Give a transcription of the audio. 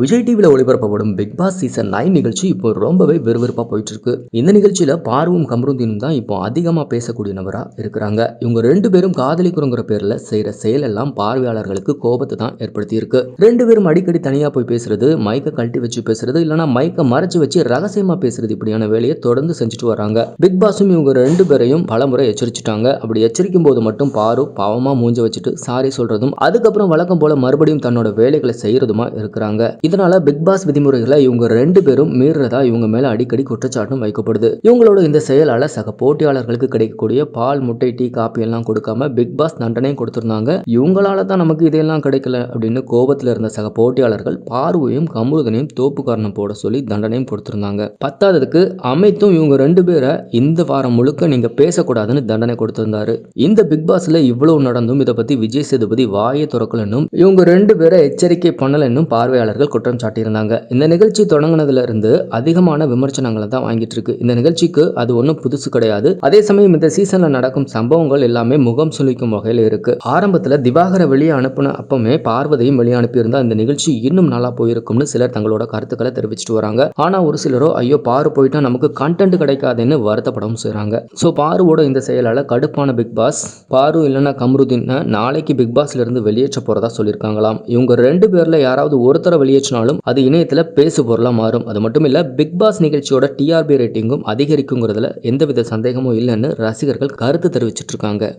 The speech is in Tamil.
விஜய் டிவில ஒளிபரப்பப்படும் பிக் பாஸ் சீசன் 9 நிகழ்ச்சி இப்போ ரொம்பவே விறுவிறுப்பா போயிட்டு இருக்கு. இந்த நிகழ்ச்சியில பாருவும் கமருதீனும் தான் இப்போ அதிகமா பேசக்கூடிய நபரா இருக்கிறாங்க. இவங்க 2 பேரும் காதலிக்கிறோங்கிற பேர்ல செய்யற செயல் எல்லாம் பார்வையாளர்களுக்கு கோபத்தை தான் ஏற்படுத்தி இருக்கு. 2 பேரும் அடிக்கடி தனியா போய் பேசுறது, மைக்க கழட்டி வச்சு பேசுறது, இல்லனா மைக்க மறைச்சு வச்சு ரகசியமா பேசுறது, இப்படியான வேலையை தொடர்ந்து செஞ்சுட்டு வராங்க. பிக் பாஸும் இவங்க 2 பேரையும் பலமுறை எச்சரிச்சுட்டாங்க. அப்படி எச்சரிக்கும் போது மட்டும் பாரு பாவமா மூஞ்ச வச்சுட்டு சாரி சொல்றதும், அதுக்கப்புறம் வழக்கம் போல மறுபடியும் தன்னோட வேலைகளை செய்யறதுமா இருக்கிறாங்க. இதனால பிக் பாஸ் விதிமுறைகளை இவங்க 2 பேரும் மீறதா இவங்க மேல அடிக்கடி குற்றச்சாட்டும் வைக்கப்படுது. இவங்களோட இந்த செயலால சக போட்டியாளர்களுக்கு கிடைக்கக்கூடிய பால், முட்டை, டீ, காப்பி எல்லாம் கொடுக்காம பிக் பாஸ் தண்டனையும் கொடுத்திருந்தாங்க. இவங்களால தான் நமக்கு இதெல்லாம் கிடைக்கல அப்படின்னு கோபத்துல இருந்த சக போட்டியாளர்கள் பார்வையும் கமருதனையும் தோப்பு காரணம் போட சொல்லி தண்டனையும் கொடுத்திருந்தாங்க. பத்தாததுக்கு அமைத்தும் இவங்க 2 பேரை இந்த வாரம் முழுக்க நீங்க பேசக்கூடாதுன்னு தண்டனை கொடுத்திருந்தாரு. இந்த பிக் பாஸ்ல இவ்வளவு நடந்தும் இதை பத்தி விஜய் சேதுபதி வாயை திறக்கலன்னும் இவங்க 2 பேரை எச்சரிக்கை பண்ணலன்னும் பார்வையாளர்கள் குற்றம் சாட்டியிருந்தாங்க. இந்த நிகழ்ச்சி தொடங்கினதுல இருந்து அதிகமான விமர்சனங்களை தான் வாங்கிட்டு இருக்கு. இந்த நிகழ்ச்சிக்கு அது ஒன்றும் புதுசு கிடையாது. அதே சமயம் இந்த சீசன்ல நடக்கும் சம்பவங்கள் எல்லாமே முகம் சுளிக்கும் வகையில் இருக்கு. ஆரம்பத்துல திவாகரை வெளியே அனுப்பின அப்பமே பார்வதியும் வெளியே அனுப்பியிருந்தா இந்த நிகழ்ச்சி இன்னும் நல்லா போயிருக்கும்னு சிலர் தங்களோட கருத்துக்களை தெரிவிச்சுட்டு வராங்க. ஆனா ஒரு சிலரோ ஐயோ பாரு போயிட்டா நமக்கு கண்டென்ட் கிடைக்காதுன்னு வருத்தப்படவும் செய்றாங்க. சோ பாருவோட இந்த செயலால கடுப்பான பிக் பாஸ் பாரு இல்லைன்னா கமருதீன் நாளைக்கு பிக் பாஸ்ல இருந்து வெளியேற்ற போறதா சொல்லியிருக்காங்களாம். இவங்க 2 பேர்ல யாராவது ஒருத்தரை வெளியேற்றினாலும் அது இணையத்துல பேசு பொருளா மாறும். அது மட்டும் இல்ல பிக் பாஸ் நிகழ்ச்சியோட டிஆர்பி ரேட்டிங்கும் அதிகரிக்குங்கிறதுல எந்தவித சந்தேகமும் இல்லைன்னு ரசிகர்கள் கருத்து தெரிவிச்சிட்டு இருக்காங்க.